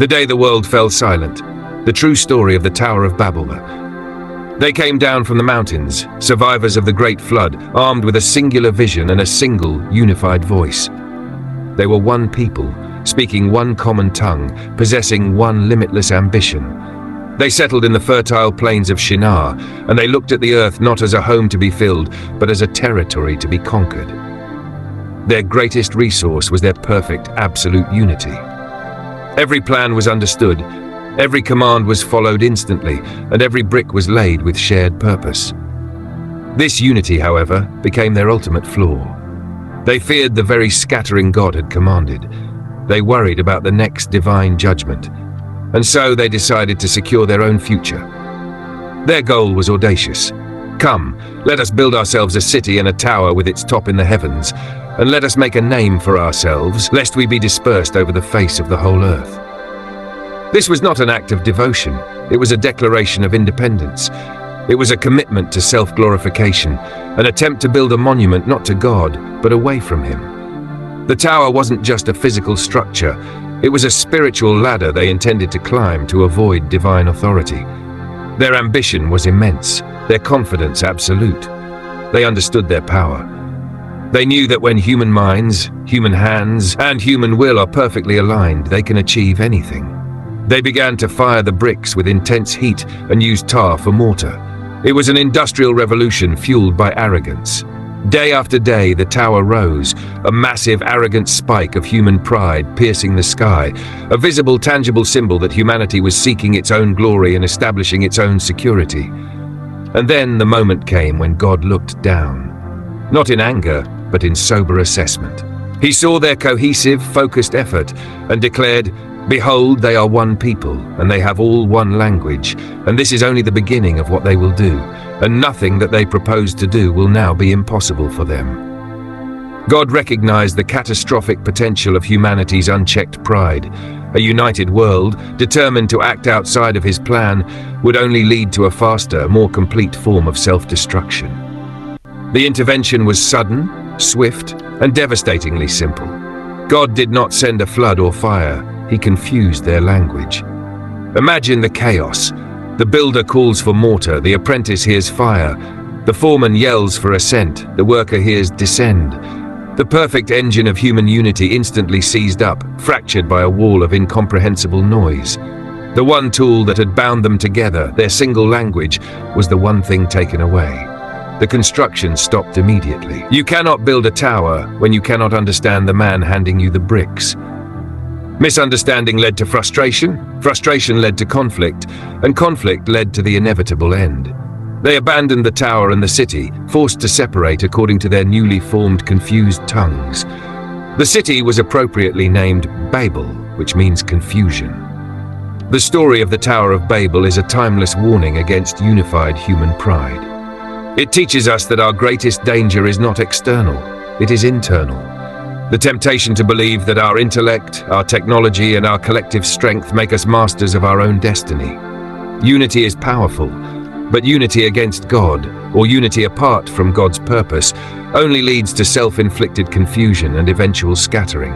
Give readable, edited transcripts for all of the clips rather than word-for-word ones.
The day the world fell silent, the true story of the Tower of Babel. They came down from the mountains, survivors of the Great Flood, armed with a singular vision and a single, unified voice. They were one people, speaking one common tongue, possessing one limitless ambition. They settled in the fertile plains of Shinar, and they looked at the earth not as a home to be filled, but as a territory to be conquered. Their greatest resource was their perfect, absolute unity. Every plan was understood, every command was followed instantly, and every brick was laid with shared purpose. This unity, however, became their ultimate flaw. They feared the very scattering God had commanded. They worried about the next divine judgment, and so they decided to secure their own future. Their goal was audacious. Come, let us build ourselves a city and a tower with its top in the heavens, and let us make a name for ourselves, lest we be dispersed over the face of the whole earth. This was not an act of devotion, it was a declaration of independence. It was a commitment to self-glorification, an attempt to build a monument not to God, but away from Him. The tower wasn't just a physical structure, it was a spiritual ladder they intended to climb to avoid divine authority. Their ambition was immense, their confidence absolute. They understood their power. They knew that when human minds, human hands, and human will are perfectly aligned, they can achieve anything. They began to fire the bricks with intense heat and used tar for mortar. It was an industrial revolution fueled by arrogance. Day after day, the tower rose, a massive, arrogant spike of human pride piercing the sky, a visible, tangible symbol that humanity was seeking its own glory and establishing its own security. And then the moment came when God looked down, not in anger, but in sober assessment. He saw their cohesive, focused effort and declared, "Behold, they are one people, and they have all one language, and this is only the beginning of what they will do, and nothing that they propose to do will now be impossible for them." God recognized the catastrophic potential of humanity's unchecked pride. A united world, determined to act outside of His plan, would only lead to a faster, more complete form of self-destruction. The intervention was sudden, swift, and devastatingly simple. God did not send a flood or fire, He confused their language. Imagine the chaos. The builder calls for mortar, the apprentice hears fire, the foreman yells for ascent, the worker hears descend. The perfect engine of human unity instantly seized up, fractured by a wall of incomprehensible noise. The one tool that had bound them together, their single language, was the one thing taken away. The construction stopped immediately. You cannot build a tower when you cannot understand the man handing you the bricks. Misunderstanding led to frustration, frustration led to conflict, and conflict led to the inevitable end. They abandoned the tower and the city, forced to separate according to their newly formed confused tongues. The city was appropriately named Babel, which means confusion. The story of the Tower of Babel is a timeless warning against unified human pride. It teaches us that our greatest danger is not external, it is internal. The temptation to believe that our intellect, our technology, and our collective strength make us masters of our own destiny. Unity is powerful, but unity against God, or unity apart from God's purpose, only leads to self-inflicted confusion and eventual scattering.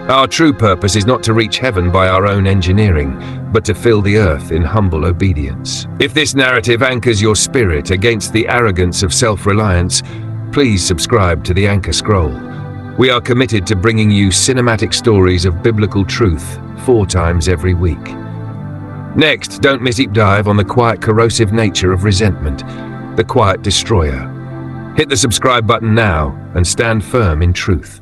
Our true purpose is not to reach heaven by our own engineering, but to fill the earth in humble obedience. If this narrative anchors your spirit against the arrogance of self-reliance, please subscribe to the Anchor Scroll. We are committed to bringing you cinematic stories of biblical truth 4 times every week. Next, don't miss deep dive on the quiet, corrosive nature of resentment, the quiet destroyer. Hit the subscribe button now and stand firm in truth.